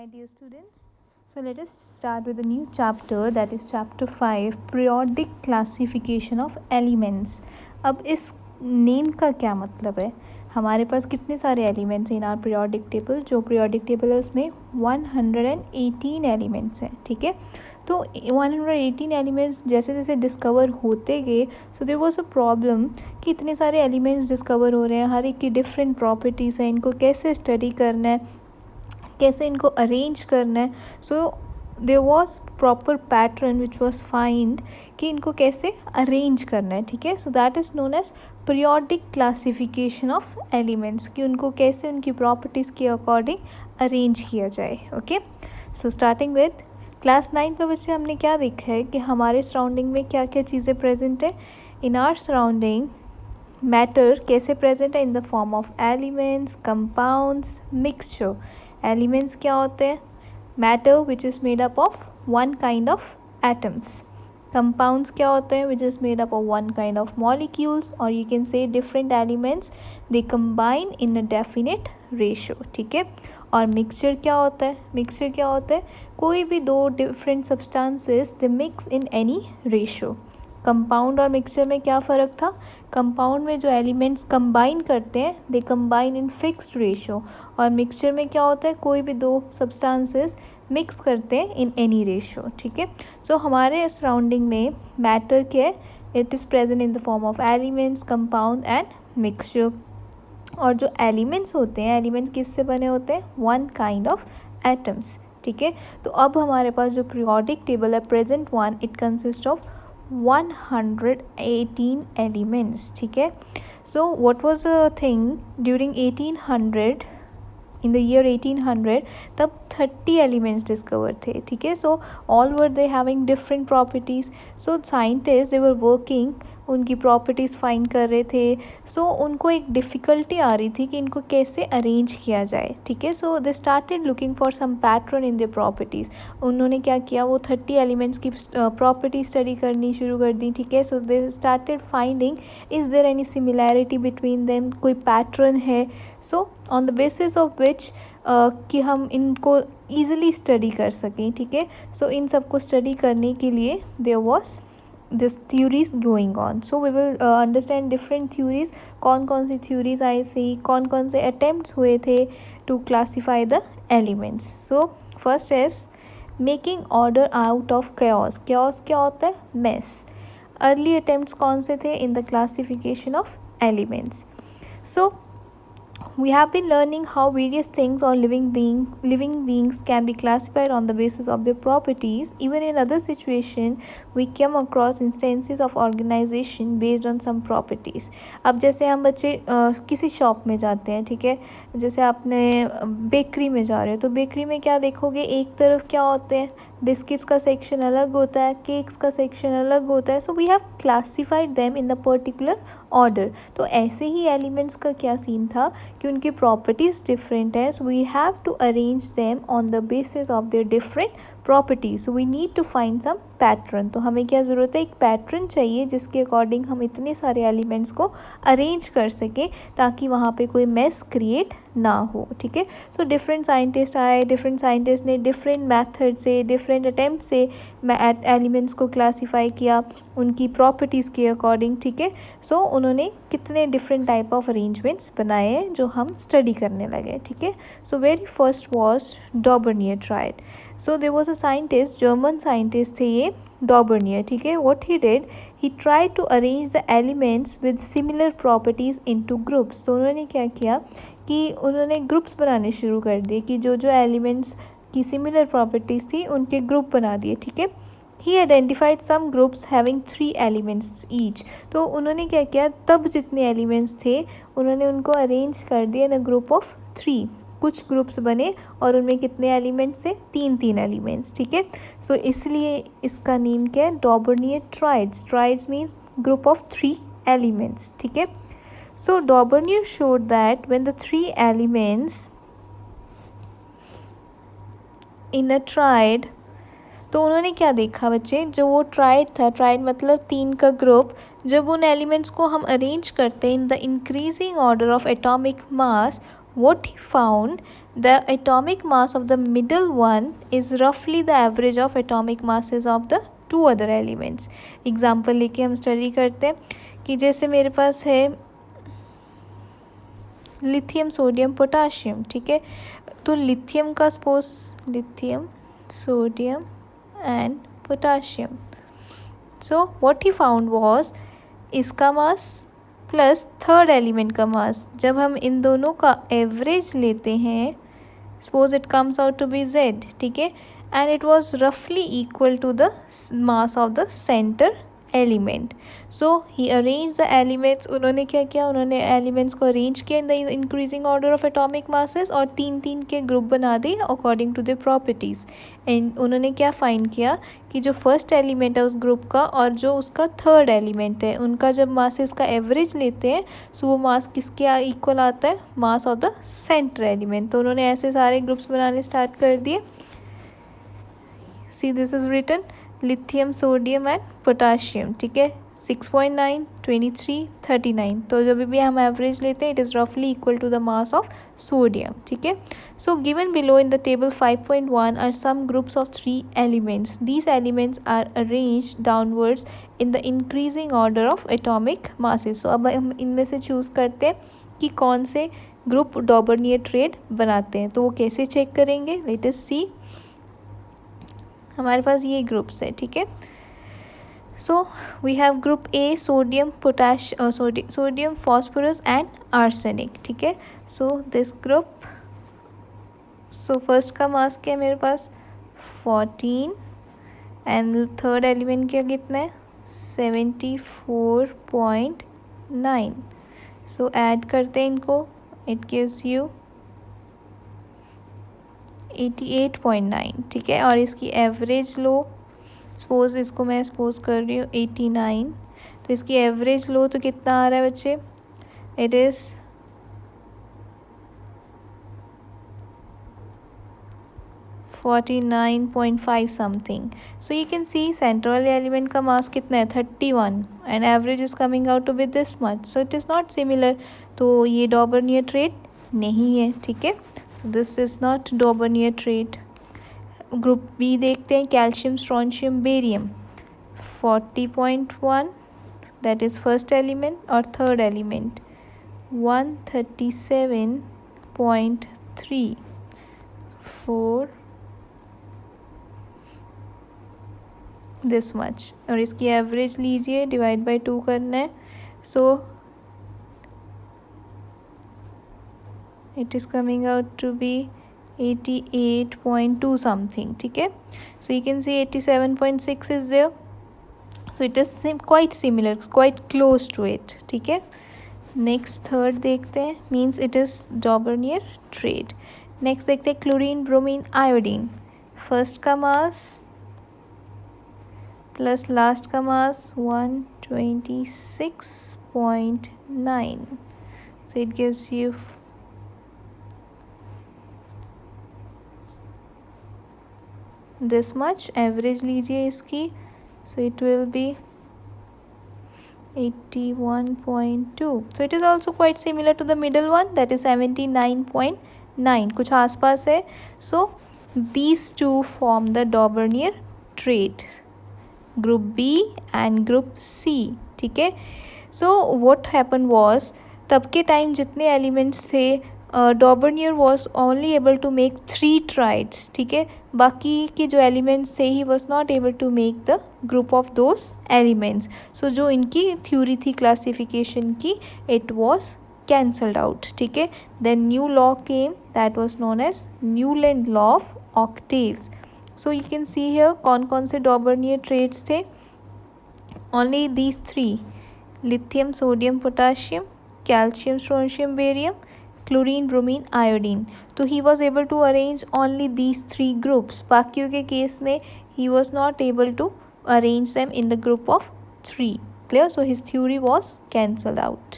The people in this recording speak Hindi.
my dear students. So let us start with a new chapter, that is chapter 5, periodic classification of elements. अब इस नेम का क्या मतलब है? हमारे पास कितने सारे एलिमेंट्स हैं इन आर पीरियोडिक टेबल. जो पीरियोडिक टेबल है उसमें 118 एलिमेंट्स हैं. ठीक है, तो 118 एलिमेंट्स जैसे जैसे डिस्कवर होते गए, so there was a problem कि इतने सारे एलिमेंट्स डिस्कवर हो रहे हैं, हर एक की डिफरेंट प्रॉपर्टीज़ हैं, इनको कैसे स्टडी करना है, कैसे इनको अरेंज करना है. So there was proper pattern which was find कि इनको कैसे अरेंज करना है. ठीक है, so that is known as periodic classification of elements, कि उनको कैसे उनकी प्रॉपर्टीज़ के अकॉर्डिंग अरेंज किया जाए. Okay, so starting with class 9 पे बच्चे हमने क्या देखा है कि हमारे सराउंडिंग में क्या क्या चीज़ें प्रेजेंट है. इन आर सराउंडिंग मैटर कैसे प्रेजेंट है? In the form of elements, compounds, mixture. Elements क्या होते हैं? Matter which is made up of one kind of atoms. Compounds क्या होते हैं? Which is made up of one kind of molecules, और you can say different elements they combine in a definite ratio. ठीक है, और मिक्सचर क्या होता है? मिक्सचर क्या होता है? कोई भी दो different substances they mix in any ratio. Compound और मिक्सचर में क्या फ़र्क था? कंपाउंड में जो एलिमेंट्स कंबाइन करते हैं दे कंबाइन इन फिक्स्ड रेशो, और मिक्सचर में क्या होता है? कोई भी दो सब्सटेंसेस मिक्स करते हैं इन एनी रेशो. ठीक है, सो हमारे सराउंडिंग में मैटर क्या है? It is present in the form of elements, compound and mixture. और जो एलिमेंट्स होते हैं, एलिमेंट्स किससे बने होते हैं? One kind of atoms. ठीक है, तो अब हमारे पास जो पीरियोडिक टेबल है present one, it consist of 118 elements. ठीक है, so what was the thing during 1800, in the year 1800 तब 30 elements discovered थे. ठीक है, so all were they having different properties. So scientists they were working, उनकी प्रॉपर्टीज़ फाइंड कर रहे थे. सो उनको एक डिफ़िकल्टी आ रही थी कि इनको कैसे अरेंज किया जाए. ठीक है, so they started looking for some pattern in their properties. उन्होंने क्या किया? वो 30 एलिमेंट्स की प्रॉपर्टी स्टडी करनी शुरू कर दी. ठीक है, so they started finding is there any similarity between them, कोई पैटर्न है. So on the basis of which कि हम इनको ईज़िली स्टडी कर सकें. ठीक है, सो इन सबको स्टडी करने के लिए there was this theories going on. So we will understand different theories. कौन सी theories आई थी, कौन से attempts हुए थे to classify the elements. So first is making order out of chaos. chaos क्या होता है? mess. early attempts कौन से थे in the classification of elements? So we have been learning how various things or living beings can be classified on the basis of their properties. Even in other situation we come across instances of organization based on some properties. अब जैसे हम बच्चे किसी शॉप में जाते हैं. ठीक है, जैसे आपने बेकरी में जा रहे हो, तो बेकरी में क्या देखोगे? एक तरफ क्या होते हैं? बिस्किट्स का सेक्शन अलग होता है, केक्स का सेक्शन अलग होता है. So we have classified them in the particular order. तो ऐसे ही एलिमेंट्स का क्या सीन था कि उनकी प्रॉपर्टीज़ डिफरेंट है. So we have to arrange them on the basis of their different properties. So we need to find some pattern. तो हमें क्या ज़रूरत है? एक पैटर्न चाहिए जिसके अकॉर्डिंग हम इतने सारे एलिमेंट्स को अरेंज कर सकें ताकि वहाँ पे कोई मेस क्रिएट ना हो. ठीक है, सो डिफरेंट साइंटिस्ट आए, डिफरेंट साइंटिस्ट ने डिफरेंट मेथड से, डिफरेंट अटैम्प्ट से एलिमेंट्स को क्लासीफाई किया उनकी प्रॉपर्टीज़ के अकॉर्डिंग. ठीक है, सो उन्होंने कितने डिफरेंट टाइप ऑफ अरेंजमेंट्स बनाए हैं जो हम स्टडी करने लगे. ठीक है, so very first was Dobereiner tried. So there was a scientist, German scientist थे ये डॉबर्नियर. ठीक है, what he did, he tried to arrange the elements with similar properties into groups. तो उन्होंने क्या किया कि उन्होंने ग्रुप्स बनाने शुरू कर दिए कि जो जो एलिमेंट्स की सिमिलर प्रॉपर्टीज़ थी उनके ग्रुप बना दिए. ठीक है, he identified some groups having 3 elements each. तो उन्होंने क्या किया? तब जितने एलिमेंट्स थे उन्होंने उनको अरेंज कर दिया इन अ ग्रुप ऑफ 3. कुछ ग्रुप्स बने और उनमें कितने एलिमेंट्स थे? 3 एलिमेंट्स. ठीक है, सो इसलिए इसका नेम क्या है? डॉबर्नियर triads. Triads means group of 3 elements. ठीक है, सो डॉबर्नियर showed that when the 3 elements in a triad, तो उन्होंने क्या देखा बच्चे? जो वो ट्राइड था, ट्राइड मतलब 3 का ग्रुप, जब उन एलिमेंट्स को हम अरेंज करते हैं इन the increasing order of atomic mass, what he found the atomic mass of the middle one is roughly the average of atomic masses of the two other elements. Example लेके हम स्टडी करते हैं कि जैसे मेरे पास है लिथियम सोडियम पोटाशियम, ठीक है, तो लिथियम का suppose lithium sodium and potassium. So what he found was इसका मास प्लस थर्ड एलिमेंट का मास. जब हम इन दोनों का एवरेज लेते हैं, suppose it comes out to be z, ठीक है, एंड इट वाज रफली equal to the mass of the centre element. So he arrange the elements. उन्होंने क्या किया, उन्होंने एलिमेंट्स को अरेंज किया in the increasing order of atomic masses और 3-3 के ग्रुप बना दिए according to the properties. And उन्होंने क्या फाइंड किया कि जो फर्स्ट एलिमेंट है उस ग्रुप का और जो उसका थर्ड एलिमेंट है, उनका जब मासेस का एवरेज लेते हैं सो वो मास किसके इक्वल आता है, mass of the centre element. तो उन्होंने ऐसे सारे ग्रुप्स बनाने स्टार्ट कर दिए. See this is written lithium sodium and potassium, ठीक है, 6.9, 23, 39. तो जब भी हम एवरेज लेते हैं इट इज़ रफली equal to the mass of sodium, ठीक है. So given below in the table 5.1 are some groups of 3 elements. These elements are arrange downwards in the increasing order of atomic masses. तो अब हम इनमें से चूज़ करते हैं कि कौन से ग्रुप डॉबर्नियर ट्रेड बनाते हैं. तो वो कैसे चेक करेंगे, लेट अस सी. हमारे पास ये ग्रुप्स है, ठीक है. So we have group A sodium sodium phosphorus and arsenic, ठीक है. So this group, so first का मास क्या है मेरे पास 14 एंड थर्ड एलिमेंट क्या कितना है 74.9. सो ऐड करते हैं इनको, इट गिव्स यू 88.9, ठीक है. और इसकी एवरेज लो, सपोज इसको मैं सपोज कर रही हूँ 89, तो इसकी एवरेज लो तो कितना आ रहा है बच्चे, it is 49.5 something. So you can see centre वाले एलिमेंट का मास कितना है 31 and average is coming out to with this much. So it is not similar. तो ये डॉबर्नियर ट्रेड नहीं है, ठीक है. So this is not Dobereiner triad. Group B देखते हैं, calcium strontium barium 40.1, that is first element, और थर्ड एलिमेंट 137.34 दिस मच. और इसकी एवरेज लीजिए, डिवाइड बाय 2 करना है. सो it is coming out to be 88.2 something, ठीक है. So you can see 87.6 is there. So it is quite similar, quite close to it, ठीक है. नेक्स्ट थर्ड देखते हैं, means it is डॉबर्नियर trade. Next देखते हैं क्लोरीन ब्रोमीन आयोडीन. फर्स्ट का मास प्लस लास्ट का मास 126.9. So it gives you this much. Average लीजिए इसकी, so it will be 81.2. So it is also quite similar to the middle one, that is 79.9, कुछ आसपास है. So these two form the Dobereiner triad, group B and group C, ठीक है. सो व्हाट हैपन वाज, तब के टाइम जितने एलिमेंट्स थे Dobereiner was only able to make 3 triads, ठीक है. बाकी के जो एलिमेंट्स थे he was not able to make the group of those elements. So जो इनकी थ्योरी थी क्लासिफिकेशन की, इट वॉज कैंसल्ड आउट, ठीक है. Then new law came, that was known as Newland law of octaves. So you can see here कौन कौन से डॉबर्नियर ट्रेड्स थे. Only these 3, lithium sodium potassium, calcium strontium barium, chlorine bromine iodine. तो he was able to arrange only these 3 groups. बाकियों के केस में he was not able to arrange them in the group of 3. Clear. So his theory was cancelled out.